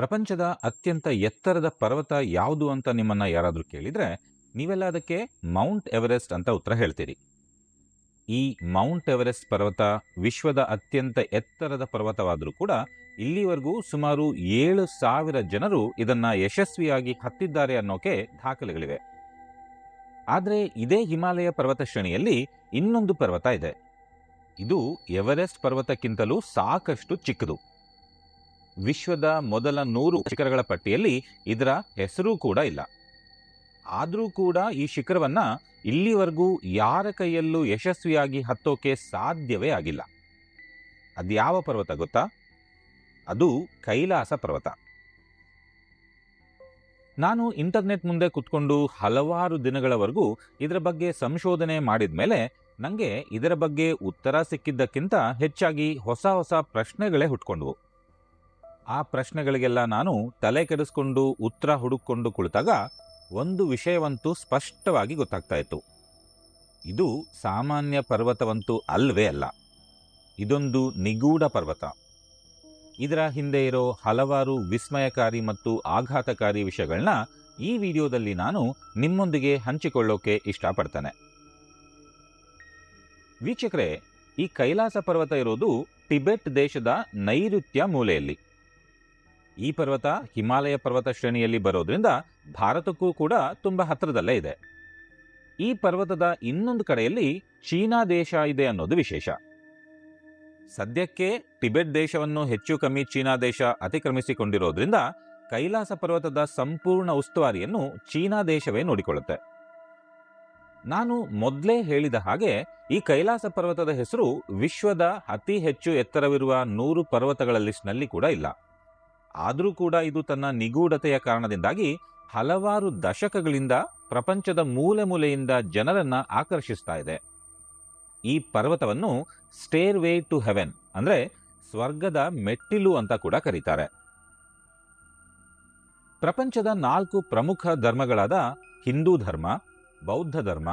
ಪ್ರಪಂಚದ ಅತ್ಯಂತ ಎತ್ತರದ ಪರ್ವತ ಯಾವುದು ಅಂತ ನಿಮ್ಮನ್ನ ಯಾರಾದರೂ ಕೇಳಿದ್ರೆ ನೀವೆಲ್ಲ ಅದಕ್ಕೆ ಮೌಂಟ್ ಎವರೆಸ್ಟ್ ಅಂತ ಉತ್ತರ ಹೇಳ್ತೀರಿ. ಈ ಮೌಂಟ್ ಎವರೆಸ್ಟ್ ಪರ್ವತ ವಿಶ್ವದ ಅತ್ಯಂತ ಎತ್ತರದ ಪರ್ವತವಾದರೂ ಕೂಡ ಇಲ್ಲಿವರೆಗೂ ಸುಮಾರು 7,000 ಜನರು ಇದನ್ನ ಯಶಸ್ವಿಯಾಗಿ ಹತ್ತಿದ್ದಾರೆ ಅನ್ನೋಕೆ ದಾಖಲೆಗಳಿವೆ. ಆದರೆ ಇದೇ ಹಿಮಾಲಯ ಪರ್ವತ ಶ್ರೇಣಿಯಲ್ಲಿ ಇನ್ನೊಂದು ಪರ್ವತ ಇದೆ. ಇದು ಎವರೆಸ್ಟ್ ಪರ್ವತಕ್ಕಿಂತಲೂ ಸಾಕಷ್ಟು ಚಿಕ್ಕದು. ವಿಶ್ವದ ಮೊದಲ 100 ಶಿಖರಗಳ ಪಟ್ಟಿಯಲ್ಲಿ ಇದರ ಹೆಸರು ಕೂಡ ಇಲ್ಲ. ಆದರೂ ಕೂಡ ಈ ಶಿಖರವನ್ನ ಇಲ್ಲಿವರೆಗೂ ಯಾರ ಕೈಯಲ್ಲೂ ಯಶಸ್ವಿಯಾಗಿ ಹತ್ತೋಕೆ ಸಾಧ್ಯವೇ ಆಗಿಲ್ಲ. ಅದ್ಯಾವ ಪರ್ವತ ಗೊತ್ತಾ? ಅದು ಕೈಲಾಸ ಪರ್ವತ. ನಾನು ಇಂಟರ್ನೆಟ್ ಮುಂದೆ ಕುತ್ಕೊಂಡು ಹಲವಾರು ದಿನಗಳವರೆಗೂ ಇದರ ಬಗ್ಗೆ ಸಂಶೋಧನೆ ಮಾಡಿದ ಮೇಲೆ ನನಗೆ ಇದರ ಬಗ್ಗೆ ಉತ್ತರ ಸಿಕ್ಕಿದ್ದಕ್ಕಿಂತ ಹೆಚ್ಚಾಗಿ ಹೊಸ ಹೊಸ ಪ್ರಶ್ನೆಗಳೇ ಹುಟ್ಕೊಂಡ್ವು. ಆ ಪ್ರಶ್ನೆಗಳಿಗೆಲ್ಲ ನಾನು ತಲೆ ಕೆಡಿಸ್ಕೊಂಡು ಉತ್ತರ ಹುಡುಕೊಂಡು ಕುಳಿತಾಗ ಒಂದು ವಿಷಯವಂತೂ ಸ್ಪಷ್ಟವಾಗಿ ಗೊತ್ತಾಗ್ತಾ ಇತ್ತು. ಇದು ಸಾಮಾನ್ಯ ಪರ್ವತವಂತೂ ಅಲ್ವೇ ಅಲ್ಲ. ಇದೊಂದು ನಿಗೂಢ ಪರ್ವತ. ಇದರ ಹಿಂದೆ ಇರೋ ಹಲವಾರು ವಿಸ್ಮಯಕಾರಿ ಮತ್ತು ಆಘಾತಕಾರಿ ವಿಷಯಗಳನ್ನ ಈ ವಿಡಿಯೋದಲ್ಲಿ ನಾನು ನಿಮ್ಮೊಂದಿಗೆ ಹಂಚಿಕೊಳ್ಳೋಕೆ ಇಷ್ಟಪಡ್ತೇನೆ. ವೀಕ್ಷಕರೇ, ಈ ಕೈಲಾಸ ಪರ್ವತ ಇರೋದು ಟಿಬೆಟ್ ದೇಶದ ನೈಋತ್ಯ ಮೂಲೆಯಲ್ಲಿ. ಈ ಪರ್ವತ ಹಿಮಾಲಯ ಪರ್ವತ ಶ್ರೇಣಿಯಲ್ಲಿ ಬರೋದ್ರಿಂದ ಭಾರತಕ್ಕೂ ಕೂಡ ತುಂಬಾ ಹತ್ತಿರದಲ್ಲೇ ಇದೆ. ಈ ಪರ್ವತದ ಇನ್ನೊಂದು ಕಡೆಯಲ್ಲಿ ಚೀನಾ ದೇಶ ಇದೆ ಅನ್ನೋದು ವಿಶೇಷ. ಸದ್ಯಕ್ಕೆ ಟಿಬೆಟ್ ದೇಶವನ್ನು ಹೆಚ್ಚು ಕಮ್ಮಿ ಚೀನಾ ದೇಶ ಅತಿಕ್ರಮಿಸಿಕೊಂಡಿರೋದ್ರಿಂದ ಕೈಲಾಸ ಪರ್ವತದ ಸಂಪೂರ್ಣ ಉಸ್ತುವಾರಿಯನ್ನು ಚೀನಾ ದೇಶವೇ ನೋಡಿಕೊಳ್ಳುತ್ತೆ. ನಾನು ಮೊದಲೇ ಹೇಳಿದ ಹಾಗೆ ಈ ಕೈಲಾಸ ಪರ್ವತದ ಹೆಸರು ವಿಶ್ವದ ಅತಿ ಹೆಚ್ಚು ಎತ್ತರವಿರುವ 100 ಪರ್ವತಗಳ ಲಿಸ್ಟ್ನಲ್ಲಿ ಕೂಡ ಇಲ್ಲ. ಆದರೂ ಕೂಡ ಇದು ತನ್ನ ನಿಗೂಢತೆಯ ಕಾರಣದಿಂದಾಗಿ ಹಲವಾರು ದಶಕಗಳಿಂದ ಪ್ರಪಂಚದ ಮೂಲೆ ಮೂಲೆಯಿಂದ ಜನರನ್ನ ಆಕರ್ಷಿಸ್ತಾ ಇದೆ. ಈ ಪರ್ವತವನ್ನು ಸ್ಟೇರ್ವೇ ಟು ಹೆವೆನ್ ಅಂದ್ರೆ ಸ್ವರ್ಗದ ಮೆಟ್ಟಿಲು ಅಂತ ಕೂಡ ಕರೀತಾರೆ. ಪ್ರಪಂಚದ 4 ಪ್ರಮುಖ ಧರ್ಮಗಳಾದ ಹಿಂದೂ ಧರ್ಮ, ಬೌದ್ಧ ಧರ್ಮ,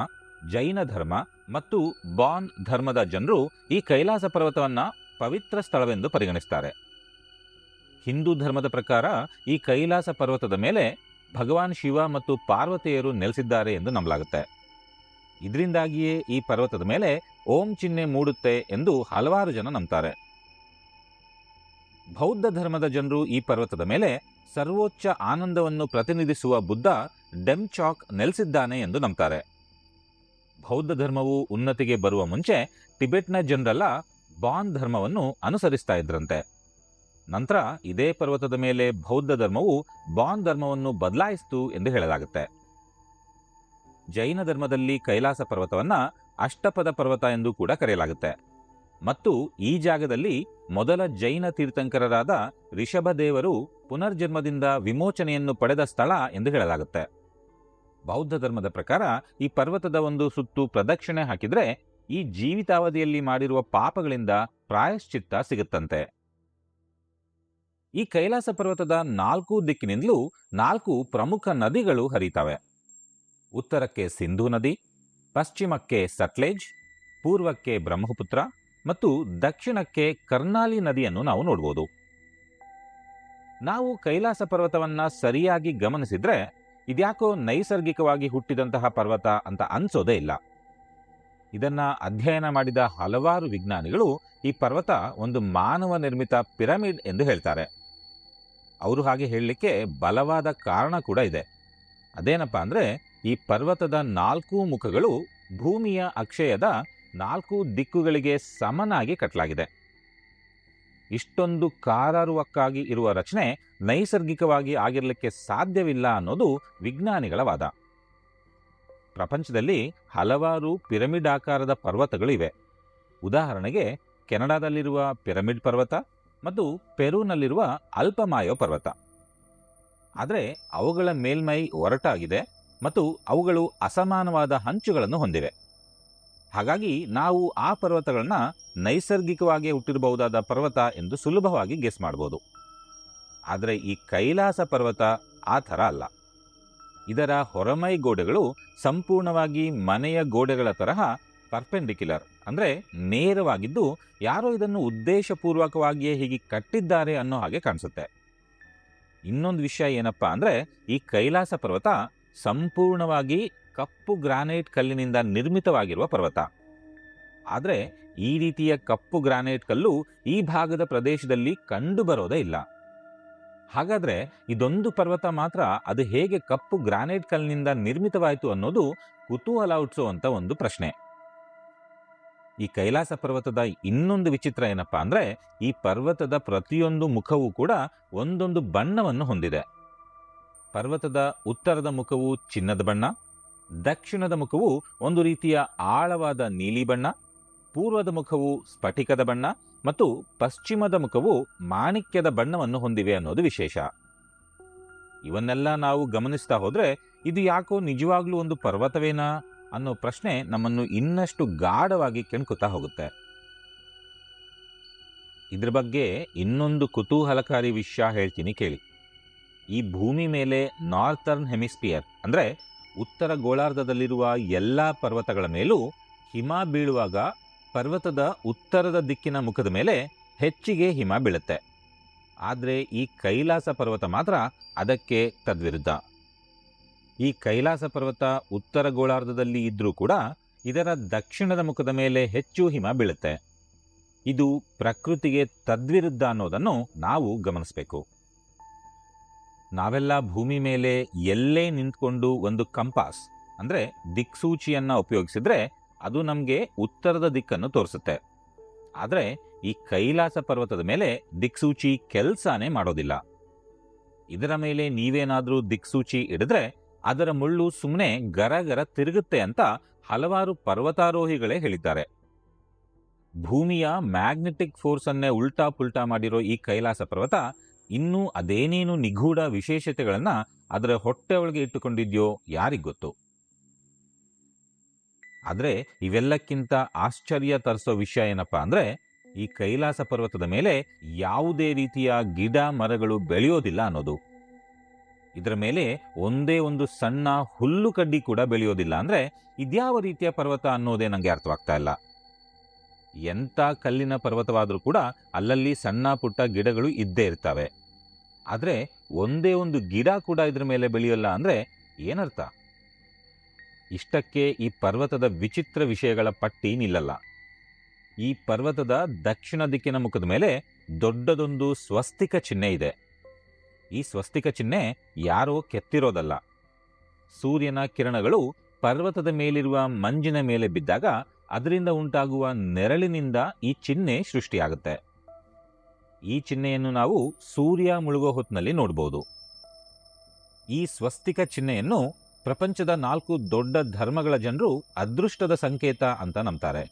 ಜೈನ ಧರ್ಮ ಮತ್ತು ಬಾನ್ ಧರ್ಮದ ಜನರು ಈ ಕೈಲಾಸ ಪರ್ವತವನ್ನ ಪವಿತ್ರ ಸ್ಥಳವೆಂದು ಪರಿಗಣಿಸ್ತಾರೆ. ಹಿಂದೂ ಧರ್ಮದ ಪ್ರಕಾರ ಈ ಕೈಲಾಸ ಪರ್ವತದ ಮೇಲೆ ಭಗವಾನ್ ಶಿವ ಮತ್ತು ಪಾರ್ವತಿಯರು ನೆಲೆಸಿದ್ದಾರೆ ಎಂದು ನಂಬಲಾಗುತ್ತೆ. ಇದರಿಂದಾಗಿಯೇ ಈ ಪರ್ವತದ ಮೇಲೆ ಓಂ ಚಿಹ್ನೆ ಮೂಡುತ್ತೆ ಎಂದು ಹಲವಾರು ಜನ ನಂಬ್ತಾರೆ. ಬೌದ್ಧ ಧರ್ಮದ ಜನರು ಈ ಪರ್ವತದ ಮೇಲೆ ಸರ್ವೋಚ್ಚ ಆನಂದವನ್ನು ಪ್ರತಿನಿಧಿಸುವ ಬುದ್ಧ ಡೆಮ್ಚಾಕ್ ನೆಲೆಸಿದ್ದಾನೆ ಎಂದು ನಂಬ್ತಾರೆ. ಬೌದ್ಧ ಧರ್ಮವು ಉನ್ನತಿಗೆ ಬರುವ ಮುಂಚೆ ಟಿಬೆಟ್ನ ಜನರೆಲ್ಲ ಬಾನ್ ಧರ್ಮವನ್ನು ಅನುಸರಿಸ್ತಾ ಇದ್ರಂತೆ. ನಂತರ ಇದೇ ಪರ್ವತದ ಮೇಲೆ ಬೌದ್ಧ ಧರ್ಮವು ಬಾನ್ ಧರ್ಮವನ್ನು ಬದಲಾಯಿಸಿತು ಎಂದು ಹೇಳಲಾಗುತ್ತೆ. ಜೈನ ಧರ್ಮದಲ್ಲಿ ಕೈಲಾಸ ಪರ್ವತವನ್ನ ಅಷ್ಟಪದ ಪರ್ವತ ಎಂದು ಕೂಡ ಕರೆಯಲಾಗುತ್ತೆ ಮತ್ತು ಈ ಜಾಗದಲ್ಲಿ ಮೊದಲ ಜೈನ ತೀರ್ಥಂಕರರಾದ ರಿಷಭದೇವರು ಪುನರ್ಜನ್ಮದಿಂದ ವಿಮೋಚನೆಯನ್ನು ಪಡೆದ ಸ್ಥಳ ಎಂದು ಹೇಳಲಾಗುತ್ತೆ. ಬೌದ್ಧ ಧರ್ಮದ ಪ್ರಕಾರ ಈ ಪರ್ವತದ ಒಂದು ಸುತ್ತು ಪ್ರದಕ್ಷಿಣೆ ಹಾಕಿದ್ರೆ ಈ ಜೀವಿತಾವಧಿಯಲ್ಲಿ ಮಾಡಿರುವ ಪಾಪಗಳಿಂದ ಪ್ರಾಯಶ್ಚಿತ್ತ ಸಿಗುತ್ತಂತೆ. ಈ ಕೈಲಾಸ ಪರ್ವತದ 4 ದಿಕ್ಕಿನಿಂದಲೂ 4 ಪ್ರಮುಖ ನದಿಗಳು ಹರಿತವೆ. ಉತ್ತರಕ್ಕೆ ಸಿಂಧೂ ನದಿ, ಪಶ್ಚಿಮಕ್ಕೆ ಸಟ್ಲೇಜ್, ಪೂರ್ವಕ್ಕೆ ಬ್ರಹ್ಮಪುತ್ರ ಮತ್ತು ದಕ್ಷಿಣಕ್ಕೆ ಕರ್ನಾಲಿ ನದಿಯನ್ನು ನಾವು ನೋಡಬಹುದು. ನಾವು ಕೈಲಾಸ ಪರ್ವತವನ್ನ ಸರಿಯಾಗಿ ಗಮನಿಸಿದ್ರೆ ಇದ್ಯಾಕೋ ನೈಸರ್ಗಿಕವಾಗಿ ಹುಟ್ಟಿದಂತಹ ಪರ್ವತ ಅಂತ ಅನ್ಸೋದೇ ಇಲ್ಲ. ಇದನ್ನ ಅಧ್ಯಯನ ಮಾಡಿದ ಹಲವಾರು ವಿಜ್ಞಾನಿಗಳು ಈ ಪರ್ವತ ಒಂದು ಮಾನವ ನಿರ್ಮಿತ ಪಿರಮಿಡ್ ಎಂದು ಹೇಳ್ತಾರೆ. ಅವರು ಹಾಗೆ ಹೇಳಲಿಕ್ಕೆ ಬಲವಾದ ಕಾರಣ ಕೂಡ ಇದೆ. ಅದೇನಪ್ಪಾ ಅಂದ್ರೆ ಈ ಪರ್ವತದ 4 ಮುಖಗಳು ಭೂಮಿಯ ಅಕ್ಷಯದ 4 ದಿಕ್ಕುಗಳಿಗೆ ಸಮನಾಗಿ ಕಟ್ಟಲಾಗಿದೆ. ಇಷ್ಟೊಂದು ಕಾರಾರುವಕ್ಕಾಗಿ ಇರುವ ರಚನೆ ನೈಸರ್ಗಿಕವಾಗಿ ಆಗಿರಲಿಕ್ಕೆ ಸಾಧ್ಯವಿಲ್ಲ ಅನ್ನೋದು ವಿಜ್ಞಾನಿಗಳ ವಾದ. ಪ್ರಪಂಚದಲ್ಲಿ ಹಲವಾರು ಪಿರಮಿಡ್ ಆಕಾರದ ಪರ್ವತಗಳು ಇವೆ. ಉದಾಹರಣೆಗೆ ಕೆನಡಾದಲ್ಲಿರುವ ಪಿರಮಿಡ್ ಪರ್ವತ ಮತ್ತು ಪೆರುನಲ್ಲಿರುವ ಅಲ್ಪಮಾಯೋ ಪರ್ವತ. ಆದರೆ ಅವುಗಳ ಮೇಲ್ಮೈ ಒರಟಾಗಿದೆ ಮತ್ತು ಅವುಗಳು ಅಸಮಾನವಾದ ಹಂಚುಗಳನ್ನು ಹೊಂದಿವೆ. ಹಾಗಾಗಿ ನಾವು ಆ ಪರ್ವತಗಳನ್ನ ನೈಸರ್ಗಿಕವಾಗಿ ಹುಟ್ಟಿರಬಹುದಾದ ಪರ್ವತ ಎಂದು ಸುಲಭವಾಗಿ ಗೆಸ್ ಮಾಡಬಹುದು. ಆದರೆ ಈ ಕೈಲಾಸ ಪರ್ವತ ಆ ಥರ ಅಲ್ಲ. ಇದರ ಹೊರಮೈ ಗೋಡೆಗಳು ಸಂಪೂರ್ಣವಾಗಿ ಮನೆಯ ಗೋಡೆಗಳ ತರಹ ಪರ್ಪೆಂಡಿಕ್ಯುಲರ್ ಅಂದರೆ ನೇರವಾಗಿದ್ದು ಯಾರೋ ಇದನ್ನು ಉದ್ದೇಶಪೂರ್ವಕವಾಗಿಯೇ ಹೀಗೆ ಕಟ್ಟಿದ್ದಾರೆ ಅನ್ನೋ ಹಾಗೆ ಕಾಣಿಸುತ್ತೆ. ಇನ್ನೊಂದು ವಿಷಯ ಏನಪ್ಪಾ ಅಂದ್ರೆ, ಈ ಕೈಲಾಸ ಪರ್ವತ ಸಂಪೂರ್ಣವಾಗಿ ಕಪ್ಪು ಗ್ರಾನೈಟ್ ಕಲ್ಲಿನಿಂದ ನಿರ್ಮಿತವಾಗಿರುವ ಪರ್ವತ. ಆದ್ರೆ ಈ ರೀತಿಯ ಕಪ್ಪು ಗ್ರಾನೈಟ್ ಕಲ್ಲು ಈ ಭಾಗದ ಪ್ರದೇಶದಲ್ಲಿ ಕಂಡು ಬರೋದೇ ಇಲ್ಲ. ಹಾಗಾದ್ರೆ ಇದೊಂದು ಪರ್ವತ ಮಾತ್ರ ಅದು ಹೇಗೆ ಕಪ್ಪು ಗ್ರಾನೈಟ್ ಕಲ್ಲಿನಿಂದ ನಿರ್ಮಿತವಾಯಿತು ಅನ್ನೋದು ಕುತೂಹಲ ಹುಟ್ಟಿಸುವಂತ ಒಂದು ಪ್ರಶ್ನೆ. ಈ ಕೈಲಾಸ ಪರ್ವತದ ಇನ್ನೊಂದು ವಿಚಿತ್ರ ಏನಪ್ಪಾ ಅಂದ್ರೆ, ಈ ಪರ್ವತದ ಪ್ರತಿಯೊಂದು ಮುಖವೂ ಕೂಡ ಒಂದೊಂದು ಬಣ್ಣವನ್ನು ಹೊಂದಿದೆ. ಪರ್ವತದ ಉತ್ತರದ ಮುಖವು ಚಿನ್ನದ ಬಣ್ಣ, ದಕ್ಷಿಣದ ಮುಖವು ಒಂದು ರೀತಿಯ ಆಳವಾದ ನೀಲಿ ಬಣ್ಣ, ಪೂರ್ವದ ಮುಖವು ಸ್ಫಟಿಕದ ಬಣ್ಣ ಮತ್ತು ಪಶ್ಚಿಮದ ಮುಖವು ಮಾಣಿಕ್ಯದ ಬಣ್ಣವನ್ನು ಹೊಂದಿವೆ ಅನ್ನೋದು ವಿಶೇಷ. ಇವನ್ನೆಲ್ಲ ನಾವು ಗಮನಿಸ್ತಾ ಹೋದ್ರೆ ಇದು ಯಾಕೋ ನಿಜವಾಗ್ಲೂ ಒಂದು ಪರ್ವತವೇನಾ ಅನ್ನೋ ಪ್ರಶ್ನೆ ನಮ್ಮನ್ನು ಇನ್ನಷ್ಟು ಗಾಢವಾಗಿ ಕೆಣಕುತ್ತಾ ಹೋಗುತ್ತೆ. ಇದ್ರ ಬಗ್ಗೆ ಇನ್ನೊಂದು ಕುತೂಹಲಕಾರಿ ವಿಷಯ ಹೇಳ್ತೀನಿ ಕೇಳಿ. ಈ ಭೂಮಿ ಮೇಲೆ ನಾರ್ತರ್ನ್ ಹೆಮಿಸ್ಫಿಯರ್ ಅಂದ್ರೆ ಉತ್ತರ ಗೋಳಾರ್ಧದಲ್ಲಿರುವ ಎಲ್ಲ ಪರ್ವತಗಳ ಮೇಲೂ ಹಿಮ ಬೀಳುವಾಗ ಪರ್ವತದ ಉತ್ತರದ ದಿಕ್ಕಿನ ಮುಖದ ಮೇಲೆ ಹೆಚ್ಚಿಗೆ ಹಿಮ ಬೀಳುತ್ತೆ. ಆದರೆ ಈ ಕೈಲಾಸ ಪರ್ವತ ಮಾತ್ರ ಅದಕ್ಕೆ ತದ್ವಿರುದ್ಧ. ಈ ಕೈಲಾಸ ಪರ್ವತ ಉತ್ತರ ಗೋಳಾರ್ಧದಲ್ಲಿ ಇದ್ರೂ ಕೂಡ ಇದರ ದಕ್ಷಿಣದ ಮುಖದ ಮೇಲೆ ಹೆಚ್ಚು ಹಿಮ ಬೀಳುತ್ತೆ. ಇದು ಪ್ರಕೃತಿಗೆ ತದ್ವಿರುದ್ಧ ಅನ್ನೋದನ್ನು ನಾವು ಗಮನಿಸಬೇಕು. ನಾವೆಲ್ಲ ಭೂಮಿ ಮೇಲೆ ಎಲ್ಲೇ ನಿಂತ್ಕೊಂಡು ಒಂದು ಕಂಪಾಸ್ ಅಂದ್ರೆ ದಿಕ್ಸೂಚಿಯನ್ನ ಉಪಯೋಗಿಸಿದ್ರೆ ಅದು ನಮಗೆ ಉತ್ತರದ ದಿಕ್ಕನ್ನು ತೋರಿಸುತ್ತೆ. ಆದರೆ ಈ ಕೈಲಾಸ ಪರ್ವತದ ಮೇಲೆ ದಿಕ್ಸೂಚಿ ಕೆಲಸನೇ ಮಾಡೋದಿಲ್ಲ. ಇದರ ಮೇಲೆ ನೀವೇನಾದ್ರೂ ದಿಕ್ಸೂಚಿ ಹಿಡಿದ್ರೆ ಅದರ ಮುಳ್ಳು ಸುಮ್ಮನೆ ಗರಗರ ತಿರುಗುತ್ತೆ ಅಂತ ಹಲವಾರು ಪರ್ವತಾರೋಹಿಗಳೇ ಹೇಳಿದ್ದಾರೆ. ಭೂಮಿಯ ಮ್ಯಾಗ್ನೆಟಿಕ್ ಫೋರ್ಸ್ ಅನ್ನೇ ಉಲ್ಟಾ ಪುಲ್ಟಾ ಮಾಡಿರೋ ಈ ಕೈಲಾಸ ಪರ್ವತ ಇನ್ನೂ ಅದೇನೇನು ನಿಗೂಢ ವಿಶೇಷತೆಗಳನ್ನ ಅದರ ಹೊಟ್ಟೆ ಒಳಗೆ ಇಟ್ಟುಕೊಂಡಿದ್ಯೋ ಯಾರಿಗೊತ್ತು. ಆದ್ರೆ ಇವೆಲ್ಲಕ್ಕಿಂತ ಆಶ್ಚರ್ಯ ತರಿಸೋ ವಿಷಯ ಏನಪ್ಪಾ ಅಂದ್ರೆ, ಈ ಕೈಲಾಸ ಪರ್ವತದ ಮೇಲೆ ಯಾವುದೇ ರೀತಿಯ ಗಿಡ ಮರಗಳು ಬೆಳೆಯೋದಿಲ್ಲ ಅನ್ನೋದು. ಇದರ ಮೇಲೆ ಒಂದೇ ಒಂದು ಸಣ್ಣ ಹುಲ್ಲು ಕಡ್ಡಿ ಕೂಡ ಬೆಳೆಯೋದಿಲ್ಲ. ಅಂದ್ರೆ ಇದ್ಯಾವ ರೀತಿಯ ಪರ್ವತ ಅನ್ನೋದೇ ನಂಗೆ ಅರ್ಥವಾಗ್ತಾ ಇಲ್ಲ. ಎಂಥ ಕಲ್ಲಿನ ಪರ್ವತವಾದರೂ ಕೂಡ ಅಲ್ಲಲ್ಲಿ ಸಣ್ಣ ಪುಟ್ಟ ಗಿಡಗಳು ಇದ್ದೇ ಇರ್ತವೆ. ಆದರೆ ಒಂದೇ ಒಂದು ಗಿಡ ಕೂಡ ಇದ್ರ ಮೇಲೆ ಬೆಳೆಯೋಲ್ಲ ಅಂದ್ರೆ ಏನರ್ಥ? ಇಷ್ಟಕ್ಕೆ ಈ ಪರ್ವತದ ವಿಚಿತ್ರ ವಿಷಯಗಳ ಪಟ್ಟಿ ನಿಲ್ಲಲ್ಲ. ಈ ಪರ್ವತದ ದಕ್ಷಿಣ ದಿಕ್ಕಿನ ಮುಖದ ಮೇಲೆ ದೊಡ್ಡದೊಂದು ಸ್ವಸ್ತಿಕ ಚಿಹ್ನೆ ಇದೆ. ಈ ಸ್ವಸ್ತಿಕ ಚಿಹ್ನೆ ಯಾರೋ ಕೆತ್ತಿರೋದಲ್ಲ. ಸೂರ್ಯನ ಕಿರಣಗಳು ಪರ್ವತದ ಮೇಲಿರುವ ಮಂಜಿನ ಮೇಲೆ ಬಿದ್ದಾಗ ಅದರಿಂದ ಉಂಟಾಗುವ ನೆರಳಿನಿಂದ ಈ ಚಿಹ್ನೆ ಸೃಷ್ಟಿಯಾಗುತ್ತೆ. ಈ ಚಿಹ್ನೆಯನ್ನು ನಾವು ಸೂರ್ಯ ಮುಳುಗೋ ಹೊತ್ತಿನಲ್ಲಿ ನೋಡಬಹುದು. ಈ ಸ್ವಸ್ತಿಕ ಚಿಹ್ನೆಯನ್ನು ಪ್ರಪಂಚದ 4 ದೊಡ್ಡ ಧರ್ಮಗಳ ಜನರು ಅದೃಷ್ಟದ ಸಂಕೇತ ಅಂತ ನಂಬ್ತಾರೆ.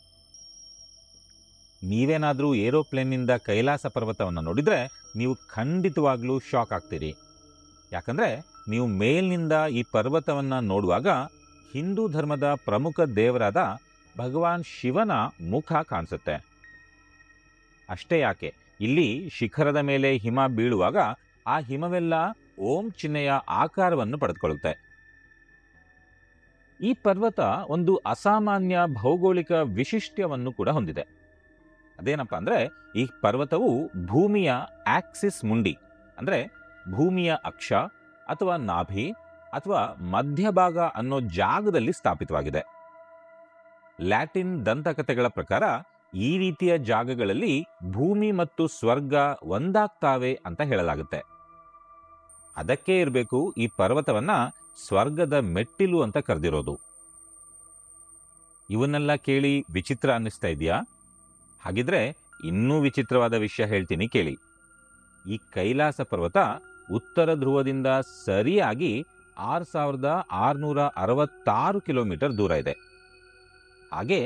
ನೀವೇನಾದ್ರೂ ಏರೋಪ್ಲೇನ್ನಿಂದ ಕೈಲಾಸ ಪರ್ವತವನ್ನು ನೋಡಿದ್ರೆ ನೀವು ಖಂಡಿತವಾಗ್ಲೂ ಶಾಕ್ ಆಗ್ತೀರಿ. ಯಾಕಂದ್ರೆ ನೀವು ಮೇಲ್ನಿಂದ ಈ ಪರ್ವತವನ್ನ ನೋಡುವಾಗ ಹಿಂದೂ ಧರ್ಮದ ಪ್ರಮುಖ ದೇವರಾದ ಭಗವಾನ್ ಶಿವನ ಮುಖ ಕಾಣಿಸುತ್ತೆ. ಅಷ್ಟೇ ಯಾಕೆ, ಇಲ್ಲಿ ಶಿಖರದ ಮೇಲೆ ಹಿಮ ಬೀಳುವಾಗ ಆ ಹಿಮವೆಲ್ಲ ಓಂ ಚಿಹ್ನೆಯ ಆಕಾರವನ್ನು ಪಡೆದುಕೊಳ್ಳುತ್ತೆ. ಈ ಪರ್ವತ ಒಂದು ಅಸಾಮಾನ್ಯ ಭೌಗೋಳಿಕ ವಿಶಿಷ್ಟ್ಯವನ್ನು ಕೂಡ ಹೊಂದಿದೆ. ಅದೇನಪ್ಪ ಅಂದ್ರೆ, ಈ ಪರ್ವತವು ಭೂಮಿಯ ಆಕ್ಸಿಸ್ ಮುಂಡಿ ಅಂದ್ರೆ ಭೂಮಿಯ ಅಕ್ಷ ಅಥವಾ ನಾಭಿ ಅಥವಾ ಮಧ್ಯಭಾಗ ಅನ್ನೋ ಜಾಗದಲ್ಲಿ ಸ್ಥಾಪಿತವಾಗಿದೆ. ಲ್ಯಾಟಿನ್ ದಂತಕಥೆಗಳ ಪ್ರಕಾರ ಈ ರೀತಿಯ ಜಾಗಗಳಲ್ಲಿ ಭೂಮಿ ಮತ್ತು ಸ್ವರ್ಗ ಒಂದಾಗ್ತಾವೆ ಅಂತ ಹೇಳಲಾಗುತ್ತೆ. ಅದಕ್ಕೆ ಇರಬೇಕು ಈ ಪರ್ವತವನ್ನ ಸ್ವರ್ಗದ ಮೆಟ್ಟಿಲು ಅಂತ ಕರೆದಿರೋದು. ಇವನ್ನೆಲ್ಲ ಕೇಳಿ ವಿಚಿತ್ರ ಅನ್ನಿಸ್ತಾ ಇದೆಯಾ? ಹಾಗಿದ್ರೆ ಇನ್ನೂ ವಿಚಿತ್ರವಾದ ವಿಷಯ ಹೇಳ್ತೀನಿ ಕೇಳಿ. ಈ ಕೈಲಾಸ ಪರ್ವತ ಉತ್ತರ ಧ್ರುವದಿಂದ ಸರಿಯಾಗಿ 6666 ಕಿಲೋಮೀಟರ್ ದೂರ ಇದೆ. ಹಾಗೆ